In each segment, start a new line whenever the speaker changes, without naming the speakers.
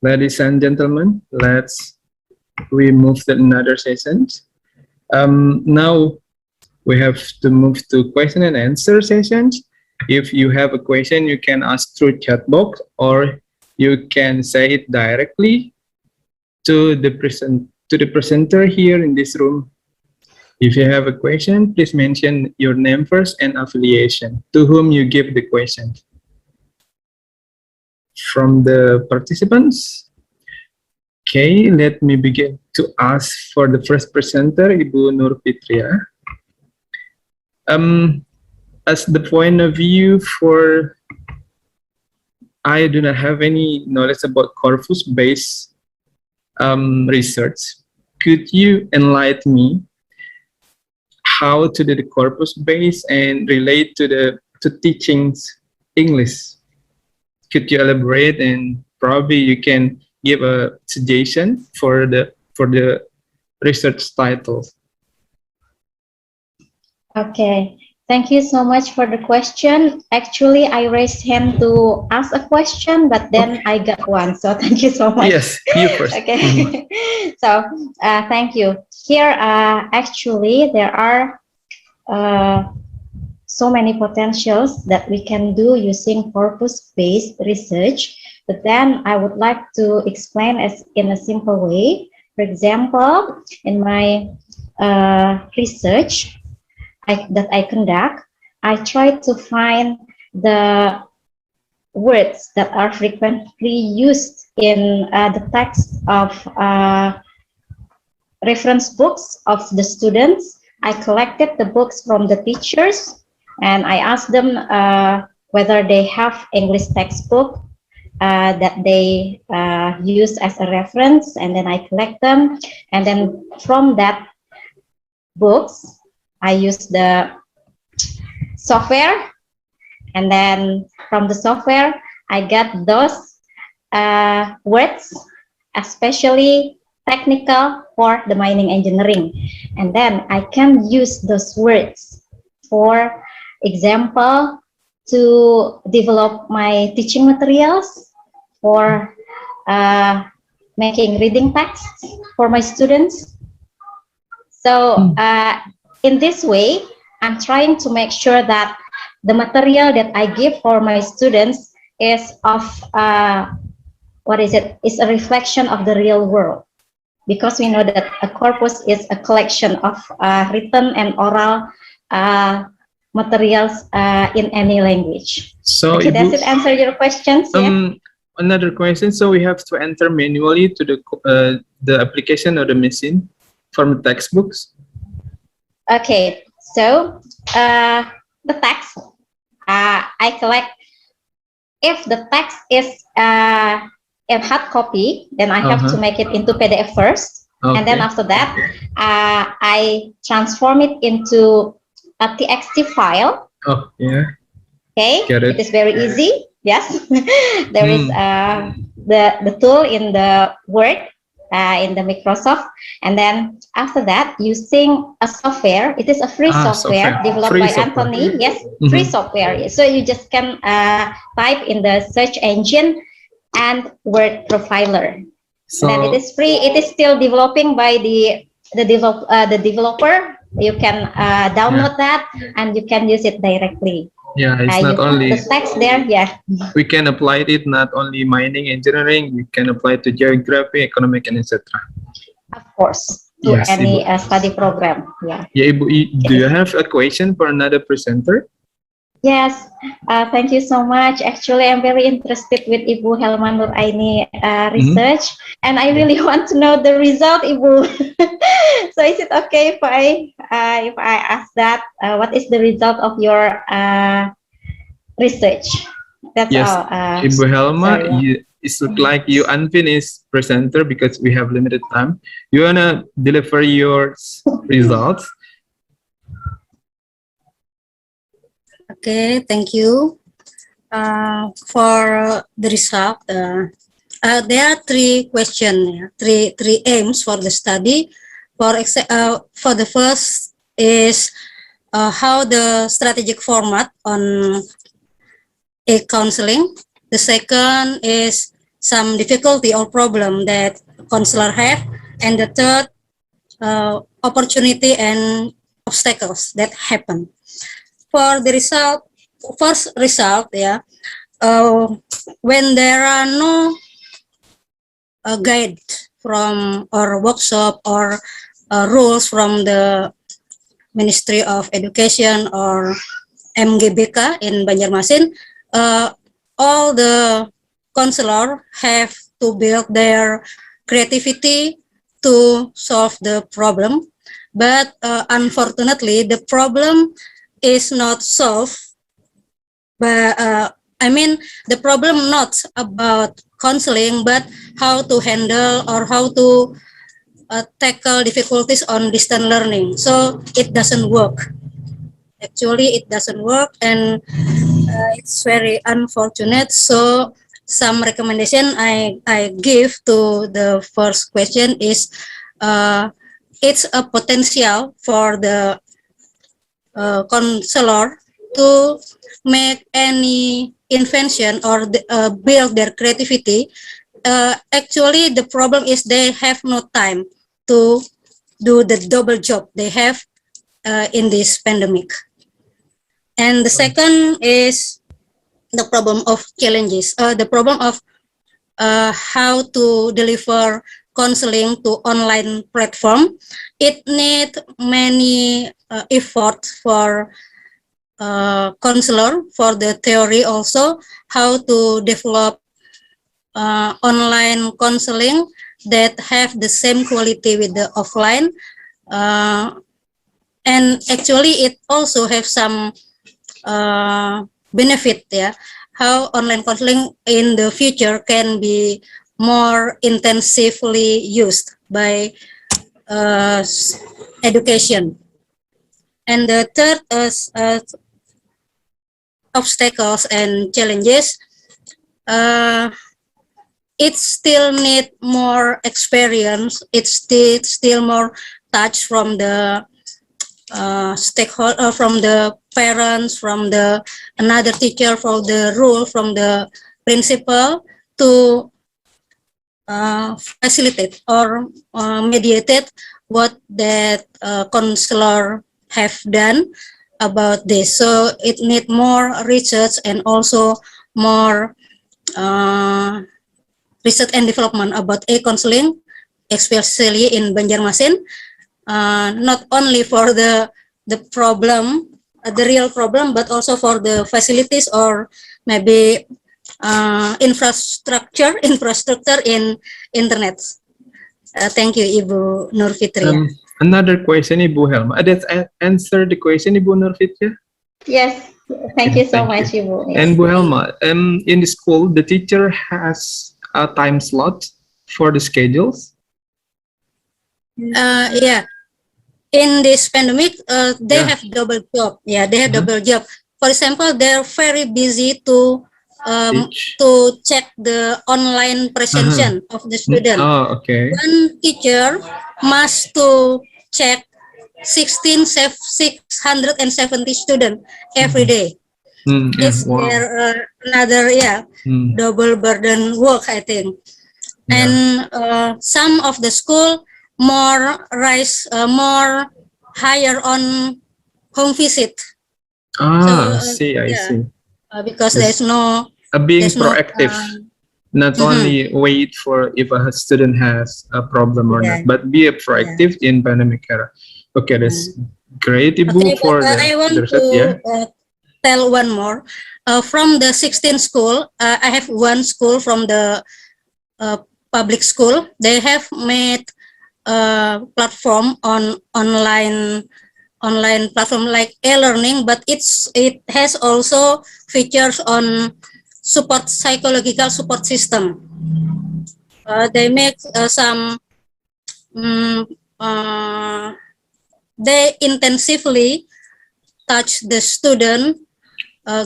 Ladies and gentlemen, we move to another session. Now we have to move to question and answer sessions. If you have a question, you can ask through chat box, or you can say it directly to the presenter here in this room. If you have a question, please mention your name first and affiliation to whom you give the question. From the participants, okay, let me begin to ask for the first presenter, Ibu Nur Fitria. As the point of view for, I do not have any knowledge about corpus-based research. Could you enlighten me how to do the corpus-based and relate to teachings English? Could you elaborate, and probably you can give a suggestion for the research title?
Okay, thank you so much for the question. Actually, I raised hand to ask a question, but then I got one. So thank you so much.
Yes, you first.
Okay. So thank you. Here, actually, there are so many potentials that we can do using corpus-based research. But then I would like to explain in a simple way. For example, in my research that I conduct, I try to find the words that are frequently used in the text of reference books of the students. I collected the books from the teachers, and I asked them whether they have English textbook that they use as a reference, and then I collect them, and then from that books I use the software, and then from the software I get those words, especially technical for the mining engineering, and then I can use those words for example to develop my teaching materials, for making reading texts for my students. So in this way, I'm trying to make sure that the material that I give for my students is of is a reflection of the real world, because we know that a corpus is a collection of written and oral materials in any language.
So
okay, does it answer your questions? Yeah?
Another question. So we have to enter manually to the application or the machine from textbooks.
Okay, so the text I collect. If the text is in hard copy, then I have to make it into PDF first, and then after that I transform it into a TXT file.
Oh yeah.
Okay, it is very easy. Yes, there is the tool in the Word, in the Microsoft, and then after that, using a software. It is a free software developed by Anthony. Yes, free software. So you just can type in the search engine and Word Profiler. So then it is free. It is still developing by the developer. You can download that and you can use it directly.
Yeah, it's not only
the text there. Yeah,
we can apply it not only mining engineering. We can apply to geography, economic, and etc.
Of course, to any study program. Yeah.
Yeah, Ibu, do you have a question for another presenter?
Yes, thank you so much. Actually, I'm very interested with Ibu Helman Nuraini research, and I really want to know the result, Ibu. So, is it okay if I ask that? What is the result of your research? That's all.
Ibu Helma, it looks like you unfinished presenter because we have limited time. You wanna deliver your results?
Okay, thank you. For the result, there are three questions, three aims for the study. For the first is how the strategic format on a counseling. The second is some difficulty or problem that counselor have, and the third, opportunity and obstacles that happen. For the result, first result, yeah, when there are no guide from or workshop or rules from the Ministry of Education or MGBK in Banjarmasin, all the counselor have to build their creativity to solve the problem. But unfortunately, the problem is not solved. But I mean, the problem not about counseling, but how to handle or how to tackle difficulties on distance learning. So it doesn't work. Actually, it doesn't work, and it's very unfortunate. So some recommendation I give to the first question is, it's a potential for the counselor to make any invention or build their creativity. Actually, the problem is they have no time to do the double job they have in this pandemic. And the second is the problem of challenges, the problem of how to deliver counseling to online platform. It need many effort for counselor for the theory also, how to develop online counseling that have the same quality with the offline. And actually it also have some benefit, yeah, how online counseling in the future can be more intensively used by education. And the third is obstacles and challenges. It still need more experience. It's still more touch from the stakeholder, from the parents, from the another teacher, from the rule, from the principal to facilitate or mediate what that counselor have done about this. So it need more research and also more research and development about counseling, especially in Banjarmasin. Not only for the problem, the real problem, but also for the facilities or maybe infrastructure in internet. Thank you, Ibu Nur Fitri.
Another question, Ibu Helma. That's answer the question, Ibu Nur Fitri?
Yes, thank you so
Thank
much,
you.
Ibu. Yes.
And Bu Helma, in the school, the teacher has a time slot for the schedules?
Yeah. In this pandemic, they have double job. Yeah, they have double job. For example, they're very busy to check the online presentation of the student.
Oh, okay.
One teacher must to check 670 students every day. It's
Wow.
their another double burden work, I think. And some of the school more higher on home visit.
I see.
Because there's no
being proactive, not only wait for if a student has a problem or not, but be proactive in pandemic era. Okay, that's great, Ibu.
Okay,
for
I want to tell one more. From the 16 school, I have one school from the public school. They have made platform on online platform like e-learning, but it has also features on psychological support system. They make some they intensively touch the student,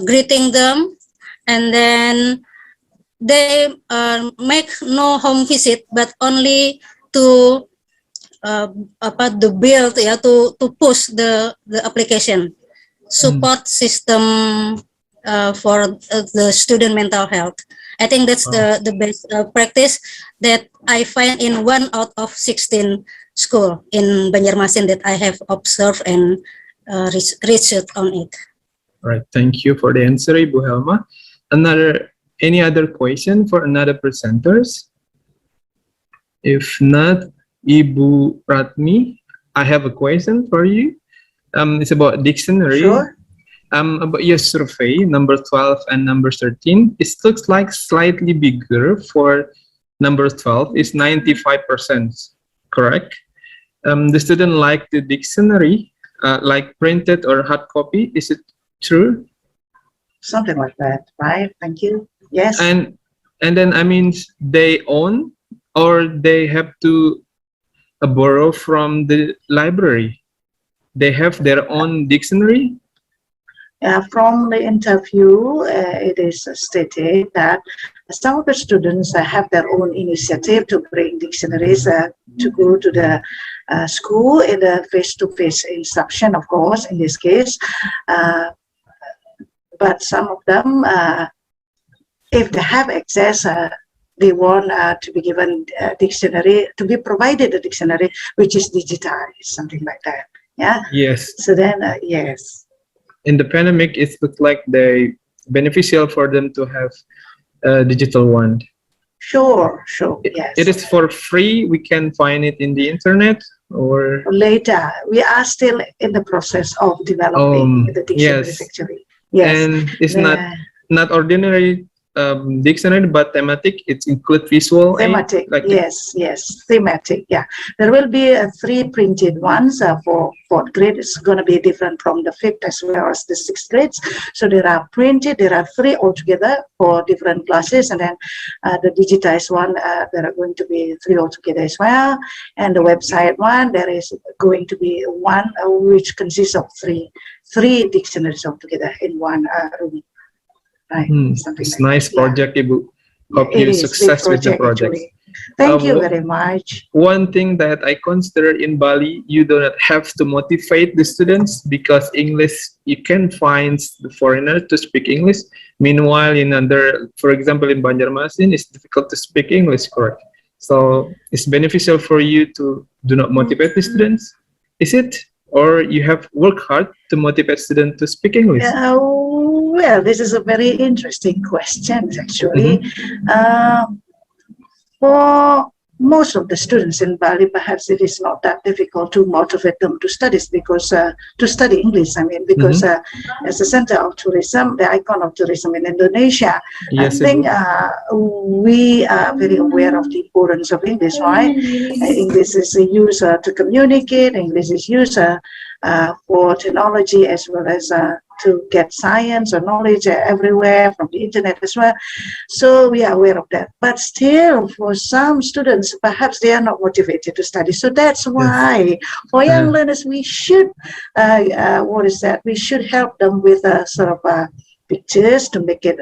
greeting them, and then they make no home visit, but only to build to push the application support system for the student mental health. I think that's the best practice that I find in 1 out of 16 school in Banjarmasin that I have observed and researched on it.
Right. Thank you for the answer, Ibu Helma. Any other question for another presenters? If not, Ibu Ratmi, I have a question for you. It's about dictionary.
Sure.
About your survey, number 12 and number 13, it looks like slightly bigger for number 12 is 95%, correct? The student like the dictionary, like printed or hard copy. Is it true?
Something like that, right? Thank you. Yes.
And then, I mean, they own or they have to borrow from the library. They have their own dictionary.
From the interview, it is stated that some of the students have their own initiative to bring dictionaries to go to the school in the face-to-face instruction, of course, in this case. But some of them, if they have access, they want to be given a dictionary, to be provided a dictionary which is digitized, something like that. Yeah.
Yes.
So then, yes.
In the pandemic, it looked like they beneficial for them to have a digital one.
Sure, yes.
It is for free. We can find it in the internet or
later. We are still in the process of developing the dictionaries, actually. Yes.
And it's not ordinary dictionary, but thematic. It includes visual.
Thematic, yes, thematic. Yeah, there will be 3 printed ones for 4th grade. It's going to be different from the 5th as well as the 6th grades. So there are printed. There are 3 altogether for different classes, and then the digitized one. There are going to be 3 altogether as well. And the website one, there is going to be 1 which consists of 3 dictionaries altogether in one room. Right.
It's like nice project, Ibu. Hope you success with the project.
Thank you very much.
One thing that I consider in Bali, you do not have to motivate the students because English, you can find the foreigner to speak English. Meanwhile, in other, for example, in Banjarmasin, it's difficult to speak English, correct? So it's beneficial for you to do not motivate the students. Is it? Or you have work hard to motivate students to speak English?
Well, this is a very interesting question, actually. For most of the students in Bali, perhaps it is not that difficult to motivate them to study because to study English. I mean, because as a center of tourism, the icon of tourism in Indonesia,
yes,
I think we are very aware of the importance of English, right? English is used to communicate. English is used for technology as well as to get science or knowledge everywhere from the internet as well. So we are aware of that. But still, for some students, perhaps they are not motivated to study. So that's why for young learners, we should, we should help them with sort of pictures to make it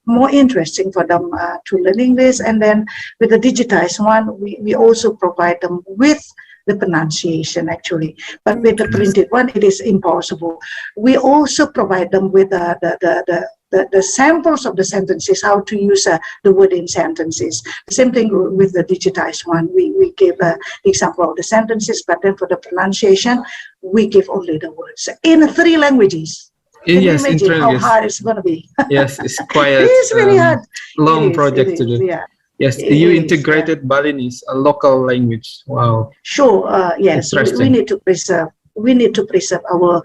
more interesting for them to learn English. And then with the digitized one, we also provide them with the pronunciation, actually, but with the printed one, it is impossible. We also provide them with the samples of the sentences, how to use the word in sentences. The same thing with the digitized one. We give the example of the sentences, but then for the pronunciation, we give only the words in 3 languages. Can you imagine how hard it's going to be?
Yes, it's quite
it's very hard.
Long project to do.
Yeah.
Yes, you integrated Balinese, a local language. Wow.
Sure. Yes, we need to preserve. We need to preserve our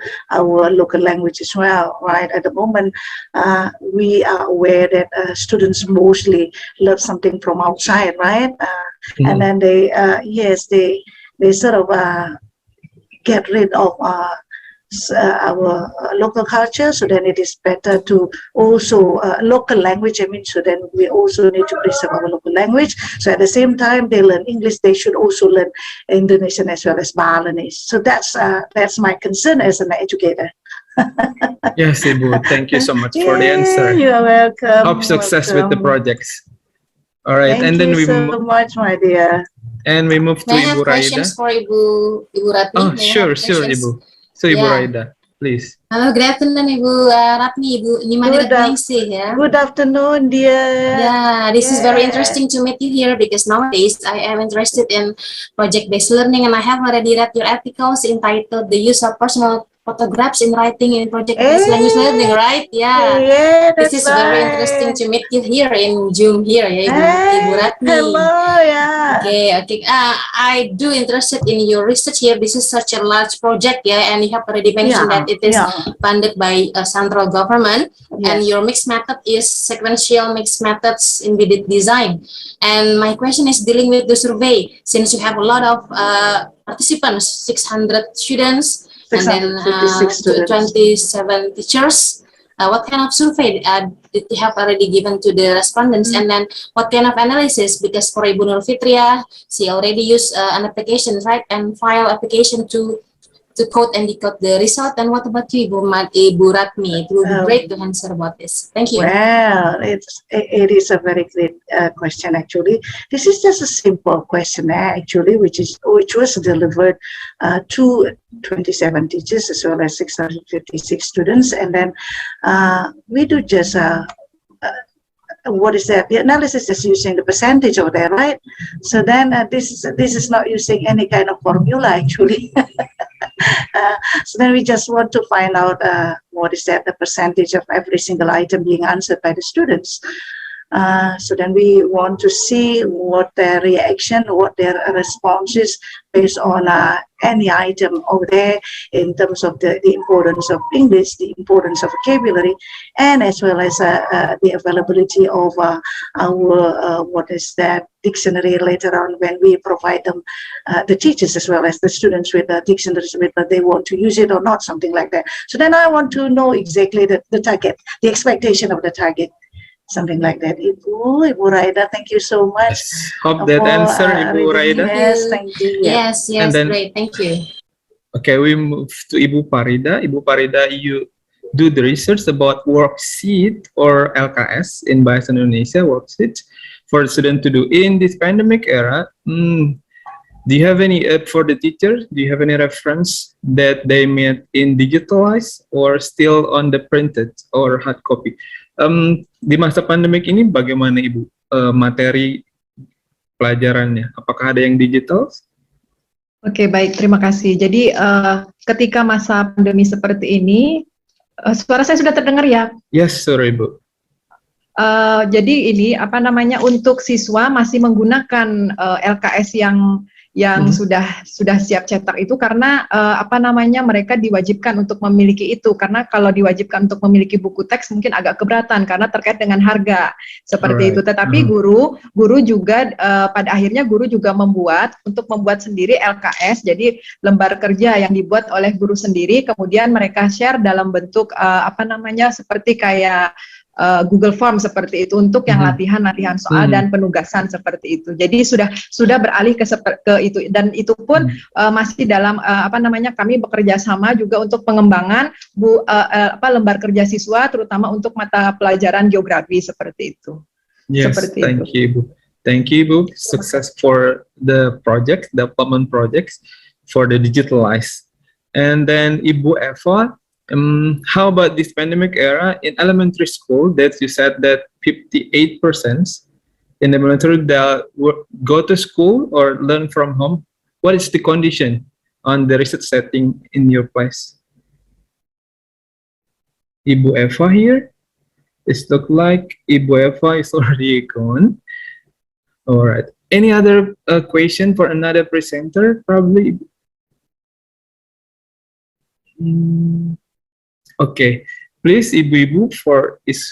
local language as well, right? At the moment, we are aware that students mostly learn something from outside, right? And then they sort of get rid of our local culture, so then it is better to also local language. I mean, so then we also need to preserve our local language. So at the same time they learn English, they should also learn Indonesian as well as Balinese. So that's my concern as an educator.
Yes, Ibu, thank you so much for the answer.
You're welcome.
Hope success with the projects. All right,
Thank
and then
you so much, my dear.
And we move to
May I have
Ibu Raida.
questions for Ibu Ratmi?
Oh, sure, Ibu. So Ibu Raida, please.
Halo, good afternoon Ibu Ratni, Ibu Nimadira
Good,
Ningsih ya.
Good afternoon, dear.
Yeah, this is very
Yeah.
interesting to meet you here because nowadays I am interested in project-based learning and I have already read your articles entitled The Use of Personal Photographs in Writing in Project-Based Language Learning, right? Yeah.
Yeah,
This
that's
is very interesting
right.
to meet you here in Zoom here ya, Ibu
Hey,
Ratni.
hello, yeah.
Okay. I do interested in your research here. This is such a large project, yeah, and you have already mentioned
Yeah,
that it is
yeah.
funded by central government, and
Yes.
your mixed method is sequential mixed methods embedded design. And my question is dealing with the survey, since you have a lot of participants, 600 students, and then
656 students.
27 teachers. What kind of survey did you have already given to the respondents, and then what kind of analysis? Because for Ibu Nur Fitria, she already used an application, right, and file application to code and decode the result. And what about you, Ibu Ratmi? It will be great to answer about this. Thank you.
Well, it is a very great question actually. This is just a simple questionnaire actually, which was delivered to 27 teachers as well as 656 students, and then we do just what is that? The analysis is using the percentage over there, right? So then this is not using any kind of formula actually. So then we just want to find out what is that, the percentage of every single item being answered by the students. So then we want to see what their reaction, what their response is based on any item over there in terms of the importance of English, the importance of vocabulary, and as well as the availability of our, what is that, dictionary later on when we provide them, the teachers as well as the students with dictionaries, whether they want to use it or not, something like that. So then I want to know exactly the target, the expectation of the target. Something like that. Ibu Raida, thank you so much.
Yes. Hope that answer, Ibu Raida.
Yes, thank you.
Yes,
And then-
great. Thank you.
Okay, we move to Ibu Parida. Ibu Parida, you do the research about worksheet or LKS in Bahasa Indonesia, worksheet for students to do in this pandemic era. Do you have any app for the teachers? Do you have any reference that they made in digitalized or still on the printed or hard copy? Di masa pandemik ini bagaimana Ibu materi pelajarannya? Apakah ada yang digital?
Oke, baik, terima kasih. Jadi ketika masa pandemi seperti ini, suara saya sudah terdengar ya?
Yes, sorry Ibu.
Jadi ini apa namanya, untuk siswa masih menggunakan LKS yang sudah siap cetak itu karena apa namanya, mereka diwajibkan untuk memiliki itu, karena kalau diwajibkan untuk memiliki buku teks mungkin agak keberatan karena terkait dengan harga seperti itu. Tetapi guru juga pada akhirnya guru juga membuat sendiri LKS, jadi lembar kerja yang dibuat oleh guru sendiri, kemudian mereka share dalam bentuk apa namanya, seperti kayak Google Form seperti itu untuk yang latihan soal dan penugasan seperti itu. Jadi sudah beralih ke itu, dan itu pun masih dalam apa namanya, kami bekerja sama juga untuk pengembangan lembar kerja siswa terutama untuk mata pelajaran geografi seperti itu.
Yes, thank you Ibu. Thank you Ibu. Success for the project, development projects for the digitalized. And then Ibu Eva, how about this pandemic era in elementary school that you said that 58% in elementary that go to school or learn from home? What is the condition on the research setting in your place? Ibu Eva here? It looks like Ibu Eva is already gone. All right. Any other question for another presenter? Probably. Okay, please, Ibu-Ibu, for is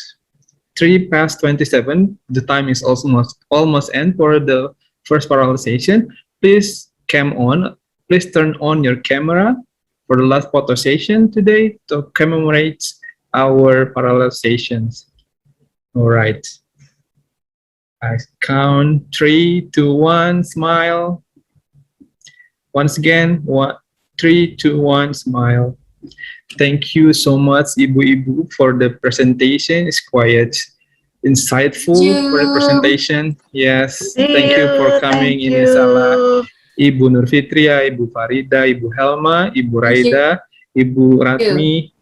3:27. The time is almost end for the first parallelization. Please come on. Please turn on your camera for the last photo session today to commemorate our parallelizations. All right. I count 3, 2, 1. Smile. Once again, 3, 2, 1. Smile. Thank you so much, Ibu-Ibu, for the presentation. It's quite insightful for the presentation. Yes, thank you for coming in Icella. Ibu Nur Fitria, Ibu Farida, Ibu Helma, Ibu Raida, Ibu Ratmi,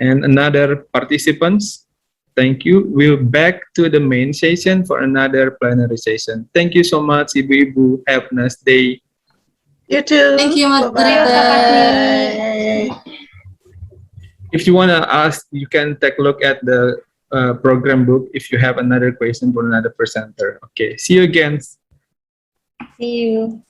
and another participants. Thank you. We'll back to the main session for another plenary session. Thank you so much, Ibu-Ibu. Have a nice day.
You too.
Thank you,
Bye-bye.
moderator.
If you want to ask, you can take a look at the program book if you have another question for another presenter. Okay, see you again.
See you.